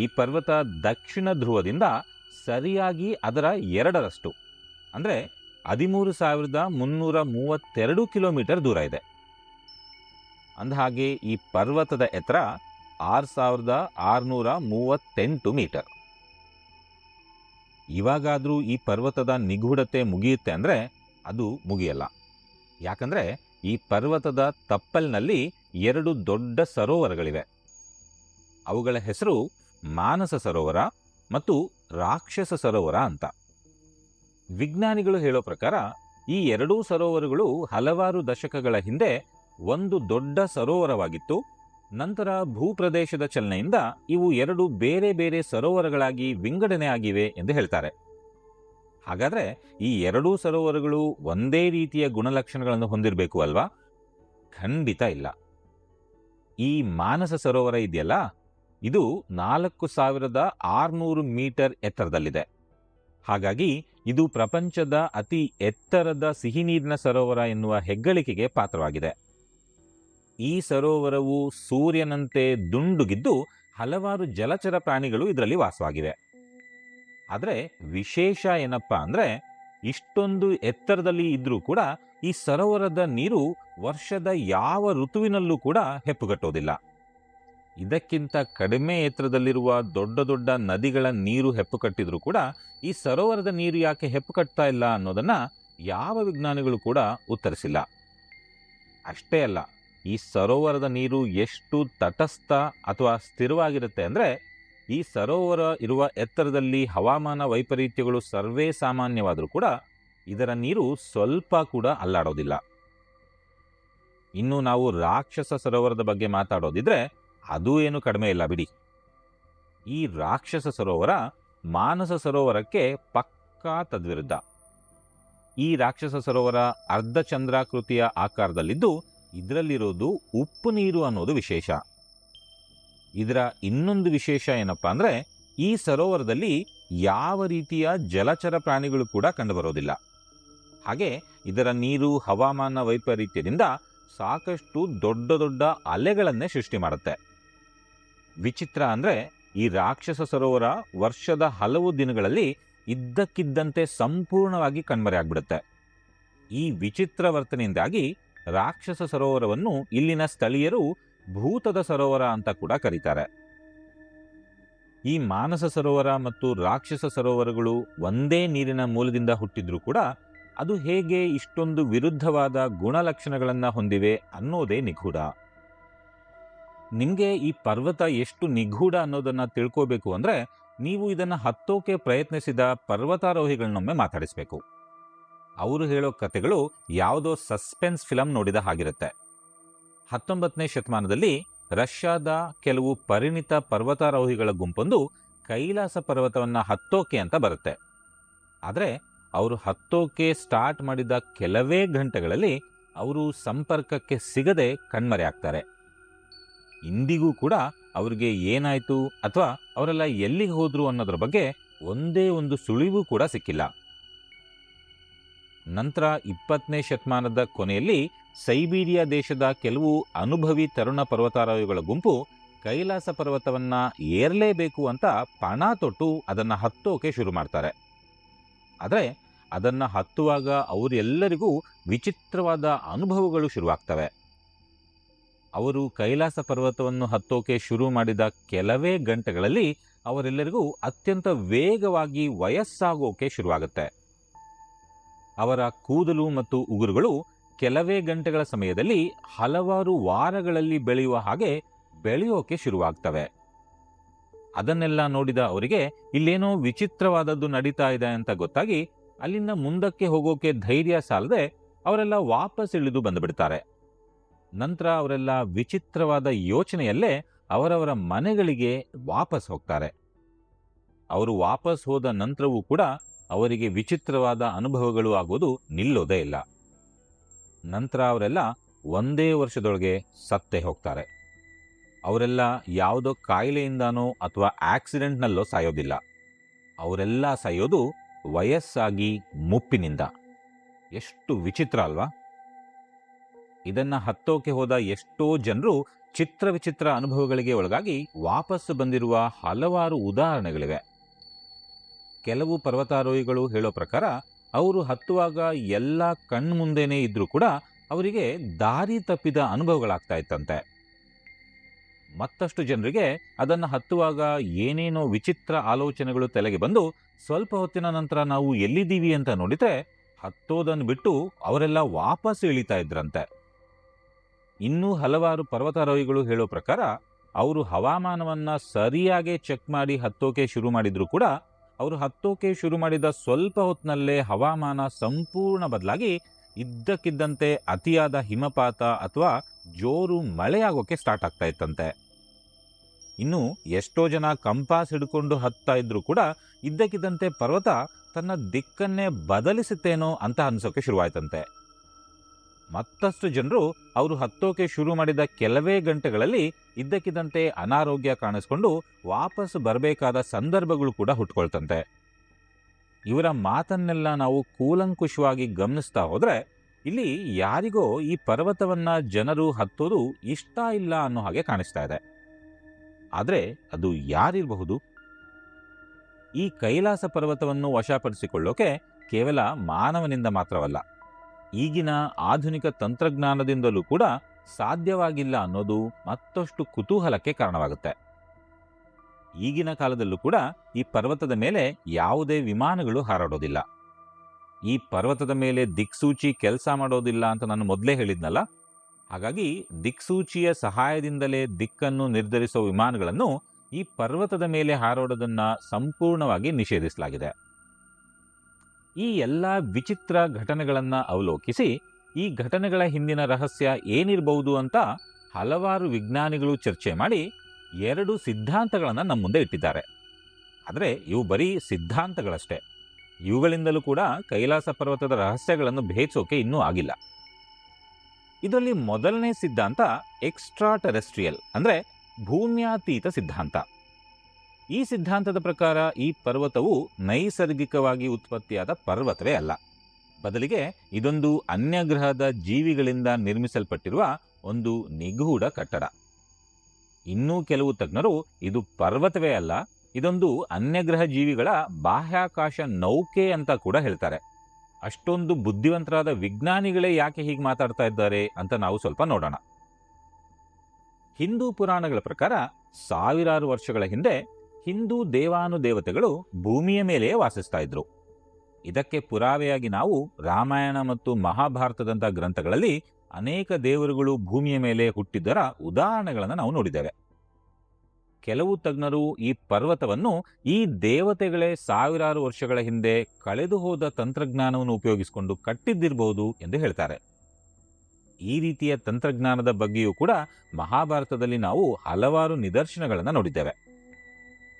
ಈ ಪರ್ವತ ದಕ್ಷಿಣ ಧ್ರುವದಿಂದ ಸರಿಯಾಗಿ ಅದರ 2ರಷ್ಟು ಅಂದ್ರೆ 13,332 ಕಿಲೋಮೀಟರ್ ದೂರ ಇದೆ. ಅಂದಹಾಗೆ ಈ ಪರ್ವತದ ಎತ್ತರ 6,638 ಮೀಟರ್. ಇವಾಗಾದ್ರೂ ಈ ಪರ್ವತದ ನಿಗೂಢತೆ ಮುಗಿಯುತ್ತೆ ಅಂದ್ರೆ ಅದು ಮುಗಿಯಲ್ಲ. ಯಾಕಂದ್ರೆ ಈ ಪರ್ವತದ ತಪ್ಪಲಿನಲ್ಲಿ 2 ದೊಡ್ಡ ಸರೋವರಗಳಿವೆ. ಅವುಗಳ ಹೆಸರು ಮಾನಸ ಸರೋವರ ಮತ್ತು ರಾಕ್ಷಸ ಸರೋವರ ಅಂತ. ವಿಜ್ಞಾನಿಗಳು ಹೇಳೋ ಪ್ರಕಾರ ಈ ಎರಡೂ ಸರೋವರಗಳು ಹಲವಾರು ದಶಕಗಳ ಹಿಂದೆ ಒಂದು ದೊಡ್ಡ ಸರೋವರವಾಗಿತ್ತು. ನಂತರ ಭೂಪ್ರದೇಶದ ಚಲನೆಯಿಂದ ಇವು ಎರಡು ಬೇರೆ ಬೇರೆ ಸರೋವರಗಳಾಗಿ ವಿಂಗಡಣೆ ಆಗಿವೆ ಎಂದು ಹೇಳ್ತಾರೆ. ಹಾಗಾದ್ರೆ ಈ ಎರಡೂ ಸರೋವರಗಳು ಒಂದೇ ರೀತಿಯ ಗುಣಲಕ್ಷಣಗಳನ್ನು ಹೊಂದಿರಬೇಕು ಅಲ್ವಾ? ಖಂಡಿತ ಇಲ್ಲ. ಈ ಮಾನಸ ಸರೋವರ ಇದೆಯಲ್ಲ, ಇದು 4600 ಮೀಟರ್ ಎತ್ತರದಲ್ಲಿದೆ. ಹಾಗಾಗಿ ಇದು ಪ್ರಪಂಚದ ಅತಿ ಎತ್ತರದ ಸಿಹಿನೀರಿನ ಸರೋವರ ಎನ್ನುವ ಹೆಗ್ಗಳಿಕೆಗೆ ಪಾತ್ರವಾಗಿದೆ. ಈ ಸರೋವರವು ಸೂರ್ಯನಂತೆ ದುಂಡುಗಿದ್ದು ಹಲವಾರು ಜಲಚರ ಪ್ರಾಣಿಗಳು ಇದರಲ್ಲಿ ವಾಸವಾಗಿವೆ. ಆದರೆ ವಿಶೇಷ ಏನಪ್ಪಾ ಅಂದ್ರೆ, ಇಷ್ಟೊಂದು ಎತ್ತರದಲ್ಲಿ ಇದ್ರೂ ಕೂಡ ಈ ಸರೋವರದ ನೀರು ವರ್ಷದ ಯಾವ ಋತುವಿನಲ್ಲೂ ಕೂಡ ಹೆಪ್ಪುಗಟ್ಟೋದಿಲ್ಲ. ಇದಕ್ಕಿಂತ ಕಡಿಮೆ ಎತ್ತರದಲ್ಲಿರುವ ದೊಡ್ಡ ದೊಡ್ಡ ನದಿಗಳ ನೀರು ಹೆಪ್ಪುಕಟ್ಟಿದ್ರೂ ಕೂಡ ಈ ಸರೋವರದ ನೀರು ಯಾಕೆ ಹೆಪ್ಪುಕಟ್ತಾ ಇಲ್ಲ ಅನ್ನೋದನ್ನ ಯಾವ ವಿಜ್ಞಾನಿಗಳು ಕೂಡ ಉತ್ತರಿಸಿಲ್ಲ. ಅಷ್ಟೇ ಅಲ್ಲ, ಈ ಸರೋವರದ ನೀರು ಎಷ್ಟು ತಟಸ್ಥ ಅಥವಾ ಸ್ಥಿರವಾಗಿರುತ್ತೆ ಅಂದ್ರೆ, ಈ ಸರೋವರ ಇರುವ ಎತ್ತರದಲ್ಲಿ ಹವಾಮಾನ ವೈಪರೀತ್ಯಗಳು ಸರ್ವೇ ಸಾಮಾನ್ಯವಾದರೂ ಕೂಡ ಇದರ ನೀರು ಸ್ವಲ್ಪ ಕೂಡ ಅಲ್ಲಾಡೋದಿಲ್ಲ. ಇನ್ನು ನಾವು ರಾಕ್ಷಸ ಸರೋವರದ ಬಗ್ಗೆ ಮಾತಾಡೋದಿದ್ರೆ ಅದೂ ಏನು ಕಡಿಮೆ ಇಲ್ಲ ಬಿಡಿ. ಈ ರಾಕ್ಷಸ ಸರೋವರ ಮಾನಸ ಸರೋವರಕ್ಕೆ ಪಕ್ಕಾ ತದ್ವಿರುದ್ಧ. ಈ ರಾಕ್ಷಸ ಸರೋವರ ಅರ್ಧಚಂದ್ರಾಕೃತಿಯ ಆಕಾರದಲ್ಲಿದ್ದು ಇದರಲ್ಲಿರೋದು ಉಪ್ಪು ನೀರು ಅನ್ನೋದು ವಿಶೇಷ. ಇದರ ಇನ್ನೊಂದು ವಿಶೇಷ ಏನಪ್ಪಾ ಅಂದ್ರೆ, ಈ ಸರೋವರದಲ್ಲಿ ಯಾವ ರೀತಿಯ ಜಲಚರ ಪ್ರಾಣಿಗಳು ಕೂಡ ಕಂಡುಬರೋದಿಲ್ಲ. ಹಾಗೆ ಇದರ ನೀರು ಹವಾಮಾನ ವೈಪರೀತ್ಯದಿಂದ ಸಾಕಷ್ಟು ದೊಡ್ಡ ದೊಡ್ಡ ಅಲೆಗಳನ್ನೇ ಸೃಷ್ಟಿ ಮಾಡುತ್ತೆ. ವಿಚಿತ್ರ ಅಂದ್ರೆ, ಈ ರಾಕ್ಷಸ ಸರೋವರ ವರ್ಷದ ಹಲವು ದಿನಗಳಲ್ಲಿ ಇದ್ದಕ್ಕಿದ್ದಂತೆ ಸಂಪೂರ್ಣವಾಗಿ ಕಣ್ಮರೆಯಾಗ್ಬಿಡುತ್ತೆ. ಈ ವಿಚಿತ್ರ ವರ್ತನೆಯಿಂದಾಗಿ ರಾಕ್ಷಸ ಸರೋವರವನ್ನು ಇಲ್ಲಿನ ಸ್ಥಳೀಯರು ಭೂತದ ಸರೋವರ ಅಂತ ಕೂಡ ಕರೀತಾರೆ. ಈ ಮಾನಸ ಸರೋವರ ಮತ್ತು ರಾಕ್ಷಸ ಸರೋವರಗಳು ಒಂದೇ ನೀರಿನ ಮೂಲದಿಂದ ಹುಟ್ಟಿದ್ರೂ ಕೂಡ ಅದು ಹೇಗೆ ಇಷ್ಟೊಂದು ವಿರುದ್ಧವಾದ ಗುಣಲಕ್ಷಣಗಳನ್ನ ಹೊಂದಿವೆ ಅನ್ನೋದೇ ನಿಗೂಢ. ನಿಮಗೆ ಈ ಪರ್ವತ ಎಷ್ಟು ನಿಗೂಢ ಅನ್ನೋದನ್ನ ತಿಳ್ಕೋಬೇಕು ಅಂದ್ರೆ, ನೀವು ಇದನ್ನ ಹತ್ತೋಕೆ ಪ್ರಯತ್ನಿಸಿದ ಪರ್ವತಾರೋಹಿಗಳನ್ನೊಮ್ಮೆ ಮಾತಾಡಿಸ್ಬೇಕು. ಅವರು ಹೇಳೋ ಕಥೆಗಳು ಯಾವುದೋ ಸಸ್ಪೆನ್ಸ್ ಫಿಲಂ ನೋಡಿದ ಹಾಗಿರುತ್ತೆ. 19ನೇ ಶತಮಾನದಲ್ಲಿ ರಷ್ಯಾದ ಕೆಲವು ಪರಿಣಿತ ಪರ್ವತಾರೋಹಿಗಳ ಗುಂಪೊಂದು ಕೈಲಾಸ ಪರ್ವತವನ್ನ ಹತ್ತೋಕೆ ಅಂತ ಬರುತ್ತೆ. ಆದರೆ ಅವರು ಹತ್ತೋಕೆ ಸ್ಟಾರ್ಟ್ ಮಾಡಿದ ಕೆಲವೇ ಗಂಟೆಗಳಲ್ಲಿ ಅವರು ಸಂಪರ್ಕಕ್ಕೆ ಸಿಗದೆ ಕಣ್ಮರೆಯಾಗ್ತಾರೆ. ಇಂದಿಗೂ ಕೂಡ ಅವರಿಗೆ ಏನಾಯ್ತು ಅಥವಾ ಅವರೆಲ್ಲ ಎಲ್ಲಿಗೆ ಹೋದ್ರು ಅನ್ನೋದ್ರ ಬಗ್ಗೆ ಒಂದೇ ಒಂದು ಸುಳಿವು ಕೂಡ ಸಿಕ್ಕಿಲ್ಲ. ನಂತರ 20ನೇ ಶತಮಾನದ ಕೊನೆಯಲ್ಲಿ ಸೈಬೀರಿಯಾ ದೇಶದ ಕೆಲವು ಅನುಭವಿ ತರುಣ ಪರ್ವತಾರೋಹಿಗಳ ಗುಂಪು ಕೈಲಾಸ ಪರ್ವತವನ್ನ ಏರಲೇಬೇಕು ಅಂತ ಪಣ ತೊಟ್ಟು ಅದನ್ನ ಹತ್ತೋಕೆ ಶುರು ಮಾಡ್ತಾರೆ. ಆದರೆ ಅದನ್ನ ಹತ್ತುವಾಗ ಅವರೆಲ್ಲರಿಗೂ ವಿಚಿತ್ರವಾದ ಅನುಭವಗಳು ಶುರುವಾಗ್ತವೆ. ಅವರು ಕೈಲಾಸ ಪರ್ವತವನ್ನು ಹತ್ತೋಕೆ ಶುರು ಮಾಡಿದ ಕೆಲವೇ ಗಂಟೆಗಳಲ್ಲಿ ಅವರೆಲ್ಲರಿಗೂ ಅತ್ಯಂತ ವೇಗವಾಗಿ ವಯಸ್ಸಾಗೋಕೆ ಶುರುವಾಗುತ್ತೆ. ಅವರ ಕೂದಲು ಮತ್ತು ಉಗುರುಗಳು ಕೆಲವೇ ಗಂಟೆಗಳ ಸಮಯದಲ್ಲಿ ಹಲವಾರು ವಾರಗಳಲ್ಲಿ ಬೆಳೆಯುವ ಹಾಗೆ ಬೆಳೆಯೋಕೆ ಶುರುವಾಗ್ತವೆ. ಅದನ್ನೆಲ್ಲ ನೋಡಿದ ಅವರಿಗೆ ಇಲ್ಲೇನೋ ವಿಚಿತ್ರವಾದದ್ದು ನಡೀತಾ ಇದೆ ಅಂತ ಗೊತ್ತಾಗಿ ಅಲ್ಲಿಂದ ಮುಂದಕ್ಕೆ ಹೋಗೋಕೆ ಧೈರ್ಯ ಸಾಲದೆ ಅವರೆಲ್ಲ ವಾಪಸ್ ಇಳಿದು ಬಂದುಬಿಡ್ತಾರೆ. ನಂತರ ಅವರೆಲ್ಲ ವಿಚಿತ್ರವಾದ ಯೋಚನೆಯಲ್ಲೇ ಅವರವರ ಮನೆಗಳಿಗೆ ವಾಪಸ್ ಹೋಗ್ತಾರೆ. ಅವರು ವಾಪಸ್ ಹೋದ ನಂತರವೂ ಕೂಡ ಅವರಿಗೆ ವಿಚಿತ್ರವಾದ ಅನುಭವಗಳು ಆಗೋದು ನಿಲ್ಲೋದೇ ಇಲ್ಲ. ನಂತರ ಅವರೆಲ್ಲ ಒಂದೇ ವರ್ಷದೊಳಗೆ ಸತ್ತೇ ಹೋಗ್ತಾರೆ. ಅವರೆಲ್ಲ ಯಾವುದೋ ಕಾಯಿಲೆಯಿಂದನೋ ಅಥವಾ ಆಕ್ಸಿಡೆಂಟ್ನಲ್ಲೋ ಸಾಯೋದಿಲ್ಲ. ಅವರೆಲ್ಲ ಸಾಯೋದು ವಯಸ್ಸಾಗಿ ಮುಪ್ಪಿನಿಂದ. ಎಷ್ಟು ವಿಚಿತ್ರ ಅಲ್ವಾ? ಇದನ್ನ ಹತ್ತೋಕೆ ಹೋದ ಎಷ್ಟೋ ಜನರು ಚಿತ್ರ ವಿಚಿತ್ರ ಅನುಭವಗಳಿಗೆ ಒಳಗಾಗಿ ವಾಪಸ್ಸು ಬಂದಿರುವ ಹಲವಾರು ಉದಾಹರಣೆಗಳಿವೆ. ಕೆಲವು ಪರ್ವತಾರೋಹಿಗಳು ಹೇಳೋ ಪ್ರಕಾರ ಅವರು ಹತ್ತುವಾಗ ಎಲ್ಲ ಕಣ್ಮುಂದೆನೇ ಇದ್ರೂ ಕೂಡ ಅವರಿಗೆ ದಾರಿ ತಪ್ಪಿದ ಅನುಭವಗಳಾಗ್ತಾ ಇತ್ತಂತೆ. ಮತ್ತಷ್ಟು ಜನರಿಗೆ ಅದನ್ನು ಹತ್ತುವಾಗ ಏನೇನೋ ವಿಚಿತ್ರ ಆಲೋಚನೆಗಳು ತಲೆಗೆ ಬಂದು ಸ್ವಲ್ಪ ಹೊತ್ತಿನ ನಂತರ ನಾವು ಎಲ್ಲಿದ್ದೀವಿ ಅಂತ ನೋಡಿದ್ರೆ ಹತ್ತೋದನ್ನು ಬಿಟ್ಟು ಅವರೆಲ್ಲ ವಾಪಸ್ ಇಳಿತಾ ಇದ್ರಂತೆ. ಇನ್ನೂ ಹಲವಾರು ಪರ್ವತಾರೋಹಿಗಳು ಹೇಳೋ ಪ್ರಕಾರ ಅವರು ಹವಾಮಾನವನ್ನ ಸರಿಯಾಗಿ ಚೆಕ್ ಮಾಡಿ ಹತ್ತೋಕೆ ಶುರು ಮಾಡಿದ್ರು ಕೂಡ ಅವರು ಹತ್ತೋಕೆ ಶುರು ಮಾಡಿದ ಸ್ವಲ್ಪ ಹೊತ್ತಿನಲ್ಲೇ ಹವಾಮಾನ ಸಂಪೂರ್ಣ ಬದಲಾಗಿ ಇದ್ದಕ್ಕಿದ್ದಂತೆ ಅತಿಯಾದ ಹಿಮಪಾತ ಅಥವಾ ಜೋರು ಮಳೆಯಾಗೋಕೆ ಸ್ಟಾರ್ಟ್ ಆಗ್ತಾ ಇತ್ತಂತೆ. ಇನ್ನು ಎಷ್ಟೋ ಜನ ಕಂಪಾಸ್ ಹಿಡ್ಕೊಂಡು ಹತ್ತಾ ಇದ್ರು ಕೂಡ ಇದ್ದಕ್ಕಿದ್ದಂತೆ ಪರ್ವತ ತನ್ನ ದಿಕ್ಕನ್ನೇ ಬದಲಿಸುತ್ತೇನೋ ಅಂತ ಅನ್ಸೋಕೆ ಶುರುವಾಯ್ತಂತೆ. ಮತ್ತಷ್ಟು ಜನರು ಅವರು ಹತ್ತೋಕೆ ಶುರು ಮಾಡಿದ ಕೆಲವೇ ಗಂಟೆಗಳಲ್ಲಿ ಇದ್ದಕ್ಕಿದ್ದಂತೆ ಅನಾರೋಗ್ಯ ಕಾಣಿಸ್ಕೊಂಡು ವಾಪಸ್ ಬರಬೇಕಾದ ಸಂದರ್ಭಗಳು ಕೂಡ ಹುಟ್ಕೊಳ್ತಂತೆ. ಇವರ ಮಾತನ್ನೆಲ್ಲ ನಾವು ಕೂಲಂಕುಷವಾಗಿ ಗಮನಿಸ್ತಾ ಹೋದ್ರೆ ಇಲ್ಲಿ ಯಾರಿಗೋ ಈ ಪರ್ವತವನ್ನ ಜನರು ಹತ್ತೋದು ಇಷ್ಟ ಇಲ್ಲ ಅನ್ನೋ ಹಾಗೆ ಕಾಣಿಸ್ತಾ ಇದೆ. ಆದರೆ ಅದು ಯಾರಿರಬಹುದು? ಈ ಕೈಲಾಸ ಪರ್ವತವನ್ನು ವಶಪಡಿಸಿಕೊಳ್ಳೋಕೆ ಕೇವಲ ಮಾನವನಿಂದ ಮಾತ್ರವಲ್ಲ, ಈಗಿನ ಆಧುನಿಕ ತಂತ್ರಜ್ಞಾನದಿಂದಲೂ ಕೂಡ ಸಾಧ್ಯವಾಗಿಲ್ಲ ಅನ್ನೋದು ಮತ್ತಷ್ಟು ಕುತೂಹಲಕ್ಕೆ ಕಾರಣವಾಗುತ್ತೆ. ಈಗಿನ ಕಾಲದಲ್ಲೂ ಕೂಡ ಈ ಪರ್ವತದ ಮೇಲೆ ಯಾವುದೇ ವಿಮಾನಗಳು ಹಾರಾಡೋದಿಲ್ಲ. ಈ ಪರ್ವತದ ಮೇಲೆ ದಿಕ್ಸೂಚಿ ಕೆಲಸ ಮಾಡೋದಿಲ್ಲ ಅಂತ ನಾನು ಮೊದಲೇ ಹೇಳಿದ್ನಲ್ಲ. ಹಾಗಾಗಿ ದಿಕ್ಸೂಚಿಯ ಸಹಾಯದಿಂದಲೇ ದಿಕ್ಕನ್ನು ನಿರ್ಧರಿಸುವ ವಿಮಾನಗಳನ್ನು ಈ ಪರ್ವತದ ಮೇಲೆ ಹಾರೋಡೋದನ್ನ ಸಂಪೂರ್ಣವಾಗಿ ನಿಷೇಧಿಸಲಾಗಿದೆ. ಈ ಎಲ್ಲ ವಿಚಿತ್ರ ಘಟನೆಗಳನ್ನ ಅವಲೋಕಿಸಿ ಈ ಘಟನೆಗಳ ಹಿಂದಿನ ರಹಸ್ಯ ಏನಿರಬಹುದು ಅಂತ ಹಲವಾರು ವಿಜ್ಞಾನಿಗಳು ಚರ್ಚೆ ಮಾಡಿ 2 ಸಿದ್ಧಾಂತಗಳನ್ನು ನಮ್ಮ ಮುಂದೆ ಇಟ್ಟಿದ್ದಾರೆ. ಆದರೆ ಇವು ಬರೀ ಸಿದ್ಧಾಂತಗಳಷ್ಟೇ. ಇವುಗಳಿಂದಲೂ ಕೂಡ ಕೈಲಾಸ ಪರ್ವತದ ರಹಸ್ಯಗಳನ್ನು ಭೇದಿಸೋಕೆ ಇನ್ನೂ ಆಗಿಲ್ಲ. ಇದರಲ್ಲಿ ಮೊದಲನೇ ಸಿದ್ಧಾಂತ ಎಕ್ಸ್ಟ್ರಾ ಟೆರೆಸ್ಟ್ರಿಯಲ್ ಅಂದರೆ ಭೂಮ್ಯಾತೀತ ಸಿದ್ಧಾಂತ. ಈ ಸಿದ್ಧಾಂತದ ಪ್ರಕಾರ ಈ ಪರ್ವತವು ನೈಸರ್ಗಿಕವಾಗಿ ಉತ್ಪತ್ತಿಯಾದ ಪರ್ವತವೇ ಅಲ್ಲ, ಬದಲಿಗೆ ಇದೊಂದು ಅನ್ಯಗ್ರಹದ ಜೀವಿಗಳಿಂದ ನಿರ್ಮಿಸಲ್ಪಟ್ಟಿರುವ ಒಂದು ನಿಗೂಢ ಕಟ್ಟಡ. ಇನ್ನೂ ಕೆಲವು ತಜ್ಞರು ಇದು ಪರ್ವತವೇ ಅಲ್ಲ, ಇದೊಂದು ಅನ್ಯಗ್ರಹ ಜೀವಿಗಳ ಬಾಹ್ಯಾಕಾಶ ನೌಕೆ ಅಂತ ಕೂಡ ಹೇಳ್ತಾರೆ. ಅಷ್ಟೊಂದು ಬುದ್ಧಿವಂತರಾದ ವಿಜ್ಞಾನಿಗಳೇ ಯಾಕೆ ಹೀಗೆ ಮಾತಾಡ್ತಾ ಇದ್ದಾರೆ ಅಂತ ನಾವು ಸ್ವಲ್ಪ ನೋಡೋಣ. ಹಿಂದೂ ಪುರಾಣಗಳ ಪ್ರಕಾರ ಸಾವಿರಾರು ವರ್ಷಗಳ ಹಿಂದೆ ಹಿಂದೂ ದೇವಾನುದೇವತೆಗಳು ಭೂಮಿಯ ಮೇಲೆಯೇ ವಾಸಿಸ್ತಾ ಇದ್ರು. ಇದಕ್ಕೆ ಪುರಾವೆಯಾಗಿ ನಾವು ರಾಮಾಯಣ ಮತ್ತು ಮಹಾಭಾರತದಂಥ ಗ್ರಂಥಗಳಲ್ಲಿ ಅನೇಕ ದೇವರುಗಳು ಭೂಮಿಯ ಮೇಲೆ ಹುಟ್ಟಿದ್ದರ ಉದಾಹರಣೆಗಳನ್ನು ನಾವು ನೋಡಿದ್ದೇವೆ. ಕೆಲವು ತಜ್ಞರು ಈ ಪರ್ವತವನ್ನು ಈ ದೇವತೆಗಳೇ ಸಾವಿರಾರು ವರ್ಷಗಳ ಹಿಂದೆ ಕಳೆದು ಹೋದ ತಂತ್ರಜ್ಞಾನವನ್ನು ಉಪಯೋಗಿಸಿಕೊಂಡು ಕಟ್ಟಿದ್ದಿರಬಹುದು ಎಂದು ಹೇಳ್ತಾರೆ. ಈ ರೀತಿಯ ತಂತ್ರಜ್ಞಾನದ ಬಗ್ಗೆಯೂ ಕೂಡ ಮಹಾಭಾರತದಲ್ಲಿ ನಾವು ಹಲವಾರು ನಿದರ್ಶನಗಳನ್ನು ನೋಡಿದ್ದೇವೆ.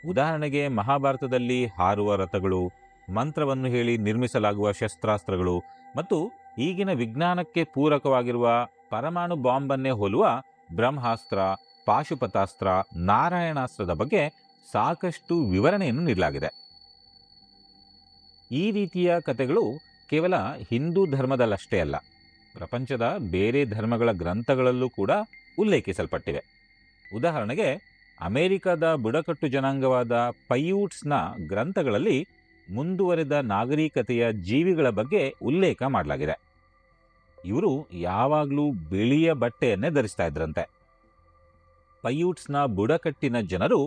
ಉದಾಹರಣೆಗೆ ಮಹಾಭಾರತದಲ್ಲಿ ಹಾರುವ ರಥಗಳು, ಮಂತ್ರವನ್ನು ಹೇಳಿ ನಿರ್ಮಿಸಲಾಗುವ ಶಸ್ತ್ರಾಸ್ತ್ರಗಳು ಮತ್ತು ಈಗಿನ ವಿಜ್ಞಾನಕ್ಕೆ ಪೂರಕವಾಗಿರುವ ಪರಮಾಣು ಬಾಂಬನ್ನೇ ಹೋಲುವ ಬ್ರಹ್ಮಾಸ್ತ್ರ, ಪಾಶುಪತಾಸ್ತ್ರ, ನಾರಾಯಣಾಸ್ತ್ರದ ಬಗ್ಗೆ ಸಾಕಷ್ಟು ವಿವರಣೆಯನ್ನು ನೀಡಲಾಗಿದೆ. ಈ ರೀತಿಯ ಕಥೆಗಳು ಕೇವಲ ಹಿಂದೂ ಧರ್ಮದಲ್ಲಷ್ಟೇ ಅಲ್ಲ, ಪ್ರಪಂಚದ ಬೇರೆ ಧರ್ಮಗಳ ಗ್ರಂಥಗಳಲ್ಲೂ ಕೂಡ ಉಲ್ಲೇಖಿಸಲ್ಪಟ್ಟಿವೆ. ಉದಾಹರಣೆಗೆ ಅಮೆರಿಕದ ಬುಡಕಟ್ಟು ಜನಾಂಗವಾದ ಪೈಯೂಟ್ಸ್ನ ಗ್ರಂಥಗಳಲ್ಲಿ ಮುಂದುವರೆದ ನಾಗರಿಕತೆಯ ಜೀವಿಗಳ ಬಗ್ಗೆ ಉಲ್ಲೇಖ ಮಾಡಲಾಗಿದೆ. ಇವರು ಯಾವಾಗಲೂ ಬಿಳಿಯ ಬಟ್ಟೆಯನ್ನೇ ಧರಿಸ್ತಾ ಇದ್ರಂತೆ. ಪೈಯೂಟ್ಸ್ನ ಬುಡಕಟ್ಟಿನ ಜನರು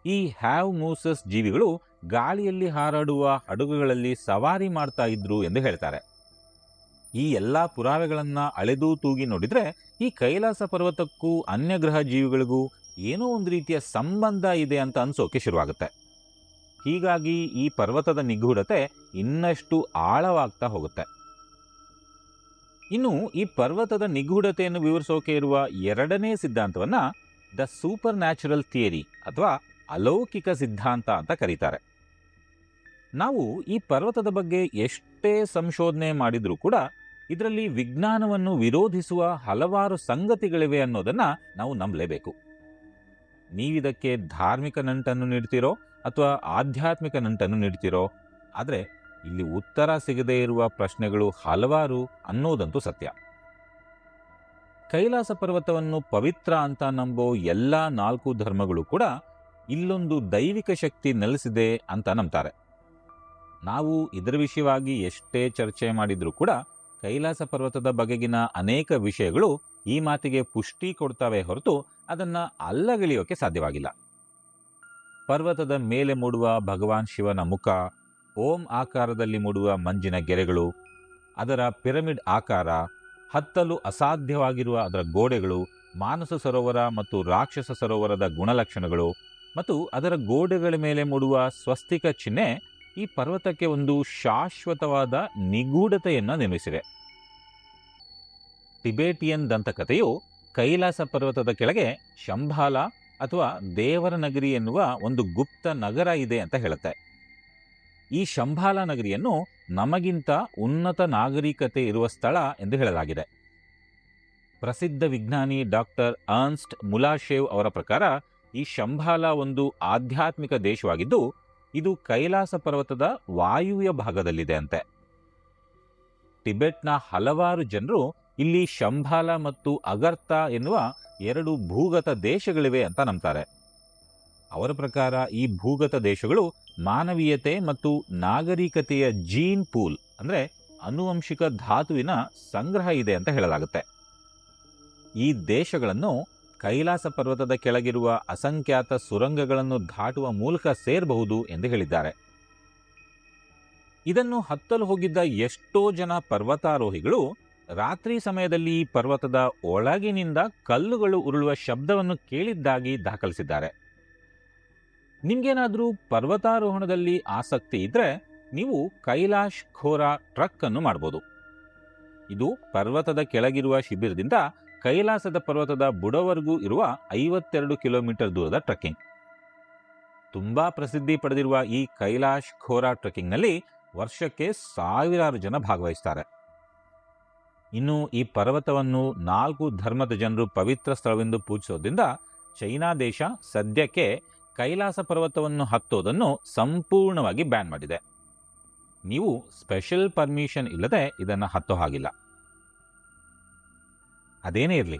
ಈ ಹ್ಯಾವ್ ಮೂಸಸ್ ಜೀವಿಗಳು ಗಾಳಿಯಲ್ಲಿ ಹಾರಾಡುವ ಹಡಗುಗಳಲ್ಲಿ ಸವಾರಿ ಮಾಡ್ತಾ ಇದ್ರು ಎಂದು ಹೇಳ್ತಾರೆ. ಈ ಎಲ್ಲ ಪುರಾವೆಗಳನ್ನು ಅಳೆದು ತೂಗಿ ನೋಡಿದ್ರೆ ಈ ಕೈಲಾಸ ಪರ್ವತಕ್ಕೂ ಅನ್ಯಗ್ರಹ ಜೀವಿಗಳಿಗೂ ಏನೋ ಒಂದು ರೀತಿಯ ಸಂಬಂಧ ಇದೆ ಅಂತ ಅನ್ಸೋಕೆ ಶುರುವಾಗುತ್ತೆ. ಹೀಗಾಗಿ ಈ ಪರ್ವತದ ನಿಗೂಢತೆ ಇನ್ನಷ್ಟು ಆಳವಾಗ್ತಾ ಹೋಗುತ್ತೆ. ಇನ್ನು ಈ ಪರ್ವತದ ನಿಗೂಢತೆಯನ್ನು ವಿವರಿಸೋಕೆ ಇರುವ ಎರಡನೇ ಸಿದ್ಧಾಂತವನ್ನ ದ ಸೂಪರ್ ನ್ಯಾಚುರಲ್ ಥಿಯರಿ ಅಥವಾ ಅಲೌಕಿಕ ಸಿದ್ಧಾಂತ ಅಂತ ಕರೀತಾರೆ. ನಾವು ಈ ಪರ್ವತದ ಬಗ್ಗೆ ಎಷ್ಟೇ ಸಂಶೋಧನೆ ಮಾಡಿದ್ರೂ ಕೂಡ ಇದರಲ್ಲಿ ವಿಜ್ಞಾನವನ್ನು ವಿರೋಧಿಸುವ ಹಲವಾರು ಸಂಗತಿಗಳಿವೆ ಅನ್ನೋದನ್ನ ನಾವು ನಂಬಲೇಬೇಕು. ನೀವಿದಕ್ಕೆ ಧಾರ್ಮಿಕ ನಂಟನ್ನು ನೀಡ್ತೀರೋ ಅಥವಾ ಆಧ್ಯಾತ್ಮಿಕ ನಂಟನ್ನು ನೀಡ್ತೀರೋ, ಆದರೆ ಇಲ್ಲಿ ಉತ್ತರ ಸಿಗದೇ ಇರುವ ಪ್ರಶ್ನೆಗಳು ಹಲವಾರು ಅನ್ನೋದಂತೂ ಸತ್ಯ. ಕೈಲಾಸ ಪರ್ವತವನ್ನು ಪವಿತ್ರ ಅಂತ ನಂಬೋ ಎಲ್ಲ 4 ಧರ್ಮಗಳು ಕೂಡ ಇಲ್ಲೊಂದು ದೈವಿಕ ಶಕ್ತಿ ನೆಲೆಸಿದೆ ಅಂತ ನಂಬ್ತಾರೆ. ನಾವು ಇದರ ವಿಷಯವಾಗಿ ಎಷ್ಟೇ ಚರ್ಚೆ ಮಾಡಿದ್ರೂ ಕೂಡ ಕೈಲಾಸ ಪರ್ವತದ ಬಗೆಗಿನ ಅನೇಕ ವಿಷಯಗಳು ಈ ಮಾತಿಗೆ ಪುಷ್ಟಿ ಕೊಡ್ತವೆ ಹೊರತು ಅದನ್ನು ಅಲ್ಲಗಳೆಯೋಕೆ ಸಾಧ್ಯವಾಗಿಲ್ಲ. ಪರ್ವತದ ಮೇಲೆ ಮೂಡುವ ಭಗವಾನ್ ಶಿವನ ಮುಖ, ಓಂ ಆಕಾರದಲ್ಲಿ ಮೂಡುವ ಮಂಜಿನ ಗೆರೆಗಳು, ಅದರ ಪಿರಮಿಡ್ ಆಕಾರ, ಹತ್ತಲು ಅಸಾಧ್ಯವಾಗಿರುವ ಅದರ ಗೋಡೆಗಳು, ಮಾನಸ ಸರೋವರ ಮತ್ತು ರಾಕ್ಷಸ ಸರೋವರದ ಗುಣಲಕ್ಷಣಗಳು ಮತ್ತು ಅದರ ಗೋಡೆಗಳ ಮೇಲೆ ಮೂಡುವ ಸ್ವಸ್ತಿಕ ಚಿಹ್ನೆ ಈ ಪರ್ವತಕ್ಕೆ ಒಂದು ಶಾಶ್ವತವಾದ ನಿಗೂಢತೆಯನ್ನು ನಿರ್ಮಿಸಿವೆ. ಟಿಬೇಟಿಯನ್ ದಂತಕಥೆಯು ಕೈಲಾಸ ಪರ್ವತದ ಕೆಳಗೆ ಶಂಭಾಲ ಅಥವಾ ದೇವರ ನಗರಿ ಎನ್ನುವ ಒಂದು ಗುಪ್ತ ನಗರ ಇದೆ ಅಂತ ಹೇಳುತ್ತೆ. ಈ ಶಂಭಾಲ ನಗರಿಯನ್ನು ನಮಗಿಂತ ಉನ್ನತ ನಾಗರಿಕತೆ ಇರುವ ಸ್ಥಳ ಎಂದು ಹೇಳಲಾಗಿದೆ. ಪ್ರಸಿದ್ಧ ವಿಜ್ಞಾನಿ ಡಾಕ್ಟರ್ ಅರ್ನ್ಸ್ಟ್ ಮುಲಾಶೇವ್ ಅವರ ಪ್ರಕಾರ ಈ ಶಂಭಾಲ ಒಂದು ಆಧ್ಯಾತ್ಮಿಕ ದೇಶವಾಗಿದ್ದು, ಇದು ಕೈಲಾಸ ಪರ್ವತದ ವಾಯುವ್ಯ ಭಾಗದಲ್ಲಿದೆ ಅಂತೆ. ಟಿಬೆಟ್ನ ಹಲವಾರು ಜನರು ಇಲ್ಲಿ ಶಂಭಾಲ ಮತ್ತು ಅಗರ್ತಾ ಎನ್ನುವ 2 ಭೂಗತ ದೇಶಗಳಿವೆ ಅಂತ ನಂಬ್ತಾರೆ. ಅವರ ಪ್ರಕಾರ ಈ ಭೂಗತ ದೇಶಗಳು ಮಾನವೀಯತೆ ಮತ್ತು ನಾಗರಿಕತೆಯ ಜೀನ್ ಪೂಲ್ ಅಂದರೆ ಆನುವಂಶಿಕ ಧಾತುವಿನ ಸಂಗ್ರಹ ಇದೆ ಅಂತ ಹೇಳಲಾಗುತ್ತೆ. ಈ ದೇಶಗಳನ್ನು ಕೈಲಾಸ ಪರ್ವತದ ಕೆಳಗಿರುವ ಅಸಂಖ್ಯಾತ ಸುರಂಗಗಳನ್ನು ದಾಟುವ ಮೂಲಕ ಸೇರಬಹುದು ಎಂದು ಹೇಳಿದ್ದಾರೆ. ಇದನ್ನು ಹತ್ತಲು ಹೋಗಿದ್ದ ಎಷ್ಟೋ ಜನ ಪರ್ವತಾರೋಹಿಗಳು ರಾತ್ರಿ ಸಮಯದಲ್ಲಿ ಈ ಪರ್ವತದ ಒಳಗಿನಿಂದ ಕಲ್ಲುಗಳು ಉರುಳುವ ಶಬ್ದವನ್ನು ಕೇಳಿದ್ದಾಗಿ ದಾಖಲಿಸಿದ್ದಾರೆ. ನಿಮ್ಗೇನಾದರೂ ಪರ್ವತಾರೋಹಣದಲ್ಲಿ ಆಸಕ್ತಿ ಇದ್ರೆ ನೀವು ಕೈಲಾಶ್ ಖೋರಾ ಟ್ರಕ್ ಅನ್ನು ಮಾಡಬಹುದು. ಇದು ಪರ್ವತದ ಕೆಳಗಿರುವ ಶಿಬಿರದಿಂದ ಕೈಲಾಸದ ಪರ್ವತದ ಬುಡವರೆಗೂ ಇರುವ 52 ಕಿಲೋಮೀಟರ್ ದೂರದ ಟ್ರೆಕ್ಕಿಂಗ್. ತುಂಬಾ ಪ್ರಸಿದ್ಧಿ ಪಡೆದಿರುವ ಈ ಕೈಲಾಶ್ ಖೋರಾ ಟ್ರೆಕ್ಕಿಂಗ್ನಲ್ಲಿ ವರ್ಷಕ್ಕೆ ಸಾವಿರಾರು ಜನ ಭಾಗವಹಿಸ್ತಾರೆ. ಇನ್ನು ಈ ಪರ್ವತವನ್ನು 4 ಧರ್ಮದ ಜನರು ಪವಿತ್ರ ಸ್ಥಳವೆಂದು ಪೂಜಿಸೋದ್ರಿಂದ ಚೈನಾ ದೇಶ ಸದ್ಯಕ್ಕೆ ಕೈಲಾಸ ಪರ್ವತವನ್ನು ಹತ್ತೋದನ್ನು ಸಂಪೂರ್ಣವಾಗಿ ಬ್ಯಾನ್ ಮಾಡಿದೆ. ನೀವು ಸ್ಪೆಷಲ್ ಪರ್ಮಿಷನ್ ಇಲ್ಲದೆ ಇದನ್ನು ಹತ್ತೋ ಹಾಗಿಲ್ಲ. ಅದೇನೇ ಇರಲಿ,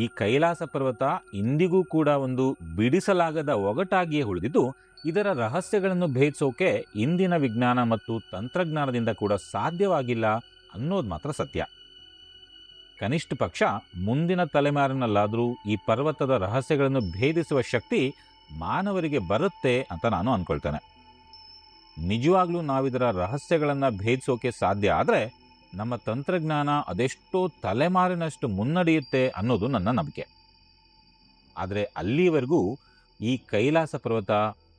ಈ ಕೈಲಾಸ ಪರ್ವತ ಇಂದಿಗೂ ಕೂಡ ಒಂದು ಬಿಡಿಸಲಾಗದ ಒಗಟಾಗಿಯೇ ಉಳಿದಿದ್ದು, ಇದರ ರಹಸ್ಯಗಳನ್ನು ಭೇದಿಸೋಕೆ ಇಂದಿನ ವಿಜ್ಞಾನ ಮತ್ತು ತಂತ್ರಜ್ಞಾನದಿಂದ ಕೂಡ ಸಾಧ್ಯವಾಗಿಲ್ಲ ಅನ್ನೋದು ಮಾತ್ರ ಸತ್ಯ. ಕನಿಷ್ಠ ಪಕ್ಷ ಮುಂದಿನ ತಲೆಮಾರಿನಲ್ಲಾದರೂ ಈ ಪರ್ವತದ ರಹಸ್ಯಗಳನ್ನು ಭೇದಿಸುವ ಶಕ್ತಿ ಮಾನವರಿಗೆ ಬರುತ್ತೆ ಅಂತ ನಾನು ಅಂದ್ಕೊಳ್ತೇನೆ. ನಿಜವಾಗ್ಲೂ ನಾವಿದರ ರಹಸ್ಯಗಳನ್ನು ಭೇದಿಸೋಕೆ ಸಾಧ್ಯ ಆದರೆ ನಮ್ಮ ತಂತ್ರಜ್ಞಾನ ಅದೆಷ್ಟೋ ತಲೆಮಾರಿನಷ್ಟು ಮುನ್ನಡೆಯುತ್ತೆ ಅನ್ನೋದು ನನ್ನ ನಂಬಿಕೆ. ಆದರೆ ಅಲ್ಲಿವರೆಗೂ ಈ ಕೈಲಾಸ ಪರ್ವತ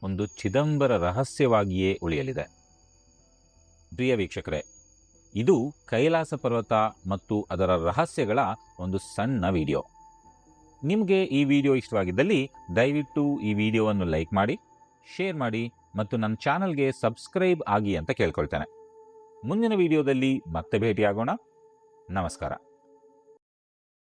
ಒಂದು ಚಿದಂಬರ ರಹಸ್ಯವಾಗಿಯೇ ಉಳಿಯಲಿದೆ. ಪ್ರಿಯ ವೀಕ್ಷಕರೇ, ಇದು ಕೈಲಾಸ ಪರ್ವತ ಮತ್ತು ಅದರ ರಹಸ್ಯಗಳ ಒಂದು ಸಣ್ಣ ವಿಡಿಯೋ. ನಿಮಗೆ ಈ ವಿಡಿಯೋ ಇಷ್ಟವಾಗಿದ್ದಲ್ಲಿ ದಯವಿಟ್ಟು ಈ ವಿಡಿಯೋವನ್ನು ಲೈಕ್ ಮಾಡಿ, ಶೇರ್ ಮಾಡಿ ಮತ್ತು ನನ್ನ ಚಾನಲ್ಗೆ ಸಬ್ಸ್ಕ್ರೈಬ್ ಆಗಿ ಅಂತ ಕೇಳ್ಕೊಳ್ತೇನೆ. ಮುಂದಿನ ವಿಡಿಯೋದಲ್ಲಿ ಮತ್ತೆ ಭೇಟಿಯಾಗೋಣ. ನಮಸ್ಕಾರ.